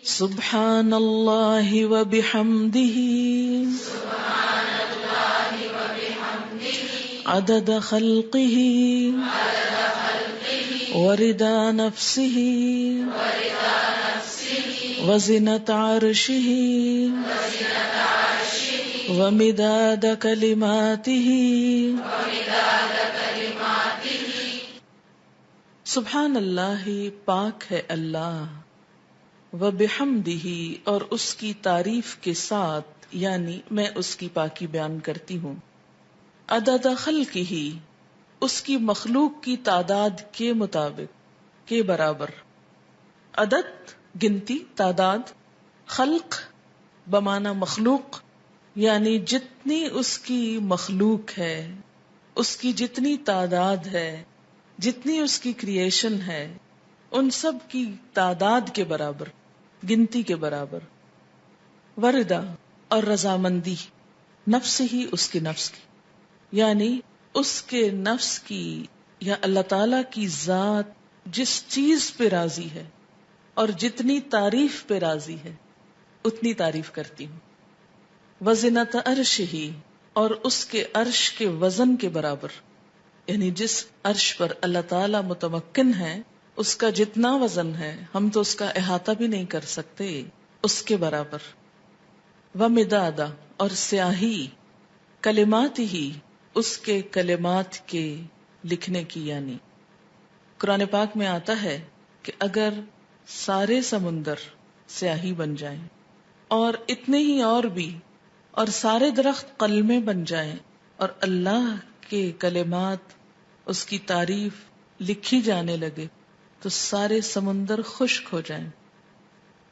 سبحان اللہ وبحمدہ عدد خلقہ ورضا نفسہ وزنة عرشہ ومداد کلماتہ. سبحان اللہ، پاک ہے اللہ، وبحمدہ، اور اس کی تعریف کے ساتھ، یعنی میں اس کی پاکی بیان کرتی ہوں. عدد خلقہ، اس کی مخلوق کی تعداد کے مطابق، کے برابر. عدد گنتی، تعداد. خلق بمعنی مخلوق، یعنی جتنی اس کی مخلوق ہے، اس کی جتنی تعداد ہے، جتنی اس کی کریشن ہے، ان سب کی تعداد کے برابر، گنتی کے برابر. وردا، اور رضامندی، نفس ہی، اس کے نفس کی، یعنی اس کے نفس کی یا اللہ تعالی کی ذات جس چیز پہ راضی ہے اور جتنی تعریف پہ راضی ہے اتنی تعریف کرتی ہوں. وزنت عرش ہی، اور اس کے عرش کے وزن کے برابر، یعنی جس عرش پر اللہ تعالی متمکن ہے اس کا جتنا وزن ہے ہم تو اس کا احاطہ بھی نہیں کر سکتے، اس کے برابر. ومدادا، اور سیاہی، کلمات ہی، اس کے کلمات کے لکھنے کی، یعنی قرآن پاک میں آتا ہے کہ اگر سارے سمندر سیاہی بن جائیں اور اتنے ہی اور بھی، اور سارے درخت قلمیں بن جائیں اور اللہ کے کلمات، اس کی تعریف لکھی جانے لگے تو سارے سمندر خشک ہو جائیں،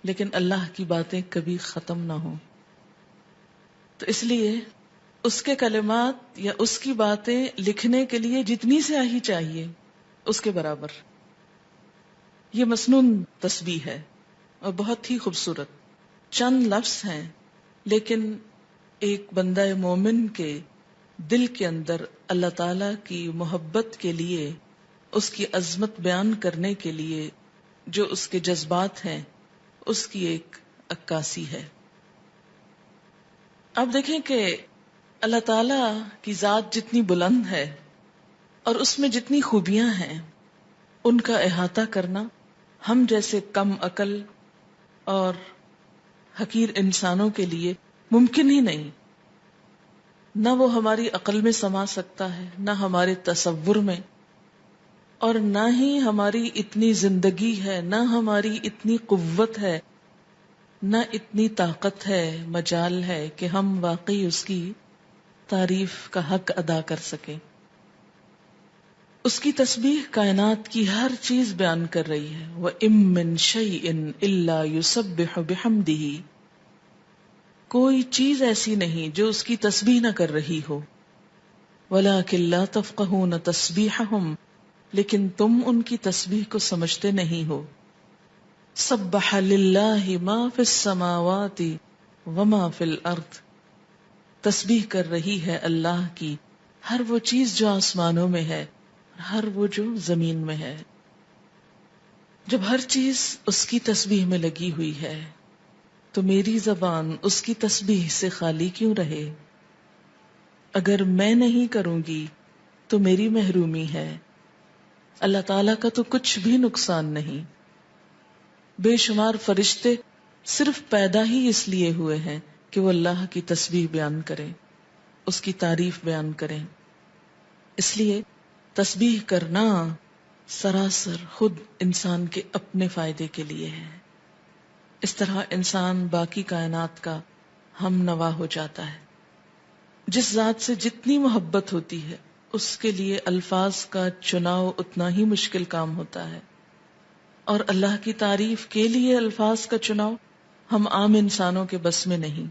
لیکن اللہ کی باتیں کبھی ختم نہ ہوں. تو اس لیے اس کے کلمات یا اس کی باتیں لکھنے کے لیے جتنی سیاہی چاہیے اس کے برابر. یہ مسنون تسبیح ہے اور بہت ہی خوبصورت. چند لفظ ہیں لیکن ایک بندہ مومن کے دل کے اندر اللہ تعالی کی محبت کے لیے، اس کی عظمت بیان کرنے کے لیے جو اس کے جذبات ہیں اس کی ایک عکاسی ہے. اب دیکھیں کہ اللہ تعالی کی ذات جتنی بلند ہے اور اس میں جتنی خوبیاں ہیں ان کا احاطہ کرنا ہم جیسے کم عقل اور حقیر انسانوں کے لیے ممکن ہی نہیں. نہ وہ ہماری عقل میں سما سکتا ہے، نہ ہمارے تصور میں، اور نہ ہی ہماری اتنی زندگی ہے، نہ ہماری اتنی قوت ہے، نہ اتنی طاقت ہے، مجال ہے کہ ہم واقعی اس کی تعریف کا حق ادا کر سکیں. اس کی تسبیح کائنات کی ہر چیز بیان کر رہی ہے. وَإِن مِّن شَيْءٍ إِلَّا يُسَبِّحُ بِحَمْدِهِ، کوئی چیز ایسی نہیں جو اس کی تسبیح نہ کر رہی ہو. وَلَٰكِن لَّا تَفْقَهُونَ تَسْبِيحَهُمْ، لیکن تم ان کی تسبیح کو سمجھتے نہیں ہو. سَبَّحَ لِلَّهِ مَا فِي السَّمَاوَاتِ وَمَا فِي الْأَرْضِ، تسبیح کر رہی ہے اللہ کی ہر وہ چیز جو آسمانوں میں ہے، ہر وہ جو زمین میں ہے. جب ہر چیز اس کی تسبیح میں لگی ہوئی ہے تو میری زبان اس کی تسبیح سے خالی کیوں رہے؟ اگر میں نہیں کروں گی تو میری محرومی ہے. اللہ تعالیٰ کا تو کچھ بھی نقصان نہیں. بے شمار فرشتے صرف پیدا ہی اس لیے ہوئے ہیں کہ وہ اللہ کی تسبیح بیان کریں، اس کی تعریف بیان کریں. اس لیے تسبیح کرنا سراسر خود انسان کے اپنے فائدے کے لیے ہے. اس طرح انسان باقی کائنات کا ہم نوا ہو جاتا ہے. جس ذات سے جتنی محبت ہوتی ہے اس کے لیے الفاظ کا چناؤ اتنا ہی مشکل کام ہوتا ہے، اور اللہ کی تعریف کے لیے الفاظ کا چناؤ ہم عام انسانوں کے بس میں نہیں.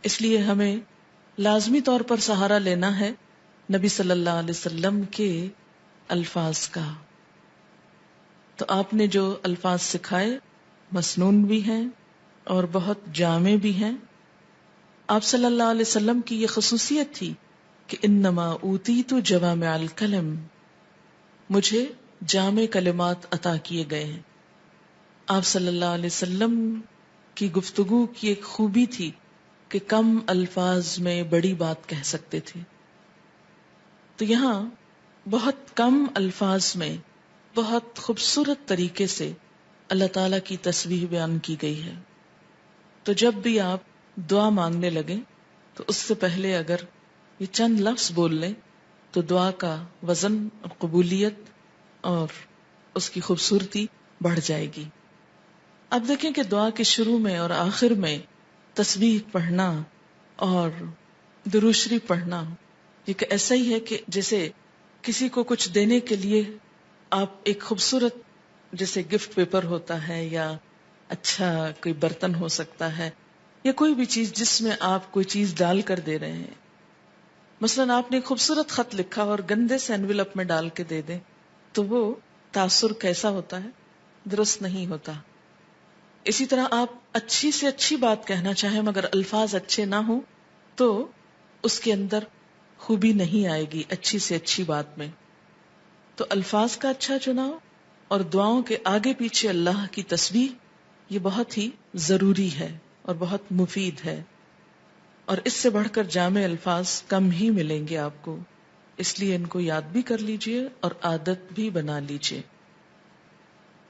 اس لیے ہمیں لازمی طور پر سہارا لینا ہے نبی صلی اللہ علیہ وسلم کے الفاظ کا. تو آپ نے جو الفاظ سکھائے مسنون بھی ہیں اور بہت جامع بھی ہیں. آپ صلی اللہ علیہ وسلم کی یہ خصوصیت تھی کہ انما اوتیت جوامع الکلم، مجھے جامع کلمات عطا کیے گئے ہیں. آپ صلی اللہ علیہ وسلم کی گفتگو کی ایک خوبی تھی کہ کم الفاظ میں بڑی بات کہہ سکتے تھے. تو یہاں بہت کم الفاظ میں بہت خوبصورت طریقے سے اللہ تعالی کی تسبیح بیان کی گئی ہے. تو جب بھی آپ دعا مانگنے لگیں تو اس سے پہلے اگر یہ چند لفظ بول لیں تو دعا کا وزن اور قبولیت اور اس کی خوبصورتی بڑھ جائے گی. اب دیکھیں کہ دعا کے شروع میں اور آخر میں تسبیح پڑھنا اور درود شریف پڑھنا یہ ایسا ہی ہے کہ جیسے کسی کو کچھ دینے کے لیے آپ ایک خوبصورت جیسے گفٹ پیپر ہوتا ہے یا اچھا کوئی برتن ہو سکتا ہے یا کوئی بھی چیز جس میں آپ کوئی چیز ڈال کر دے رہے ہیں. مثلا آپ نے ایک خوبصورت خط لکھا اور گندے سے انویلپ میں ڈال کے دے دیں تو وہ تاثر کیسا ہوتا ہے؟ درست نہیں ہوتا. اسی طرح آپ اچھی سے اچھی بات کہنا چاہیں مگر الفاظ اچھے نہ ہوں تو اس کے اندر خوبی نہیں آئے گی اچھی سے اچھی بات میں. تو الفاظ کا اچھا چناؤ اور دعاؤں کے آگے پیچھے اللہ کی تسبیح یہ بہت ہی ضروری ہے اور بہت مفید ہے، اور اس سے بڑھ کر جامع الفاظ کم ہی ملیں گے آپ کو. اس لیے ان کو یاد بھی کر لیجئے اور عادت بھی بنا لیجئے.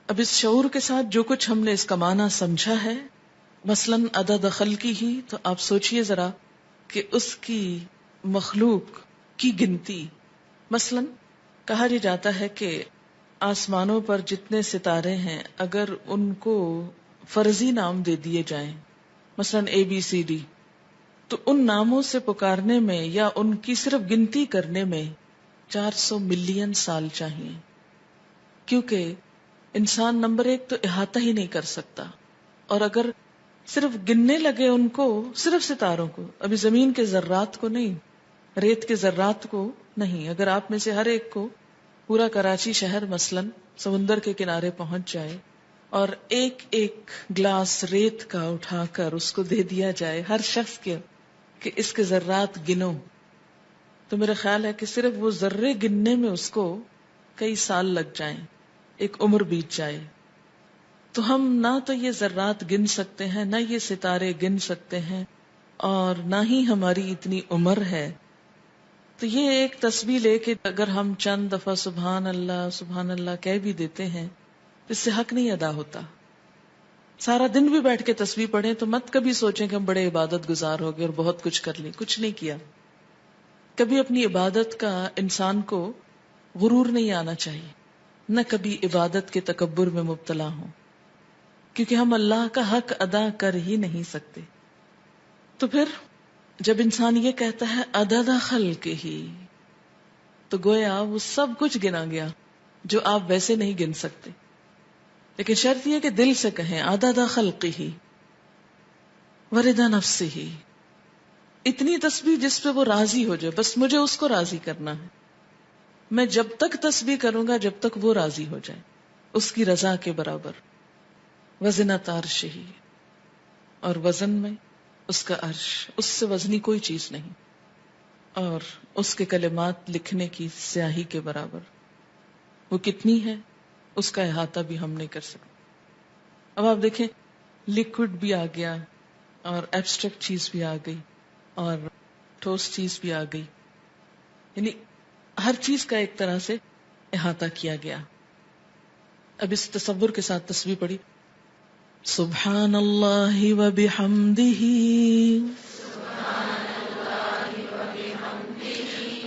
اب اس شعور کے ساتھ جو کچھ ہم نے اس کا معنی سمجھا ہے، مثلاً عدد خلقی ہی، تو آپ سوچئے ذرا کہ اس کی مخلوق کی گنتی. مثلاً کہا جاتا ہے کہ آسمانوں پر جتنے ستارے ہیں اگر ان کو فرضی نام دے دیے جائیں، مثلاً ABCD، تو ان ناموں سے پکارنے میں یا ان کی صرف گنتی کرنے میں 400 ملین سال چاہیے، کیونکہ انسان نمبر 1 تو احاطہ ہی نہیں کر سکتا. اور اگر صرف گننے لگے ان کو، صرف ستاروں کو، ابھی زمین کے ذرات کو نہیں، ریت کے ذرات کو نہیں، اگر آپ میں سے ہر ایک کو پورا کراچی شہر مثلاً سمندر کے کنارے پہنچ جائے اور ایک ایک گلاس ریت کا اٹھا کر اس کو دے دیا جائے ہر شخص کے کہ اس کے ذرات گنو، تو میرا خیال ہے کہ صرف وہ ذرے گننے میں اس کو کئی سال لگ جائیں، ایک عمر بیت جائے. تو ہم نہ تو یہ ذرات گن سکتے ہیں، نہ یہ ستارے گن سکتے ہیں، اور نہ ہی ہماری اتنی عمر ہے. تو یہ ایک تسبیح لے کے اگر ہم چند دفعہ سبحان اللہ کہہ بھی دیتے ہیں تو اس سے حق نہیں ادا ہوتا. سارا دن بھی بیٹھ کے تسبیح پڑھیں تو مت کبھی سوچیں کہ ہم بڑے عبادت گزار ہو گئے اور بہت کچھ کر لیں. کچھ نہیں کیا. کبھی اپنی عبادت کا انسان کو غرور نہیں آنا چاہیے، نہ کبھی عبادت کے تکبر میں مبتلا ہوں، کیونکہ ہم اللہ کا حق ادا کر ہی نہیں سکتے. تو پھر جب انسان یہ کہتا ہے عدد خلقہ ہی، تو گویا وہ سب کچھ گنا گیا جو آپ ویسے نہیں گن سکتے. لیکن شرط یہ کہ دل سے کہیں عدد خلقہ ورضا نفسہ، اتنی تسبیح جس پہ وہ راضی ہو جائے. بس مجھے اس کو راضی کرنا ہے، میں جب تک تسبیح کروں گا جب تک وہ راضی ہو جائے، اس کی رضا کے برابر. وزنۃ عرشہ، اور وزن میں اس کا عرش، اس سے وزنی کوئی چیز نہیں، اور اس کے کلمات لکھنے کی سیاہی کے برابر. وہ کتنی ہے اس کا احاطہ بھی ہم نہیں کر سکتے. اب آپ دیکھیں لیکوڈ بھی آ گیا اور ایبسٹریکٹ چیز بھی آ گئی اور ٹھوس چیز بھی آ گئی، یعنی ہر چیز کا ایک طرح سے احاطہ کیا گیا. اب اس تصور کے ساتھ تسبیح پڑھی. سبحان اللہ و بحمدہ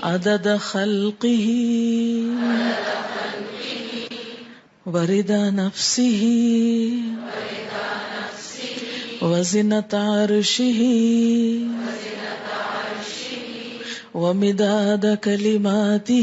عدد خلقہ ورضا نفسہ وزنۃ عرشہ ومداد کلماتہ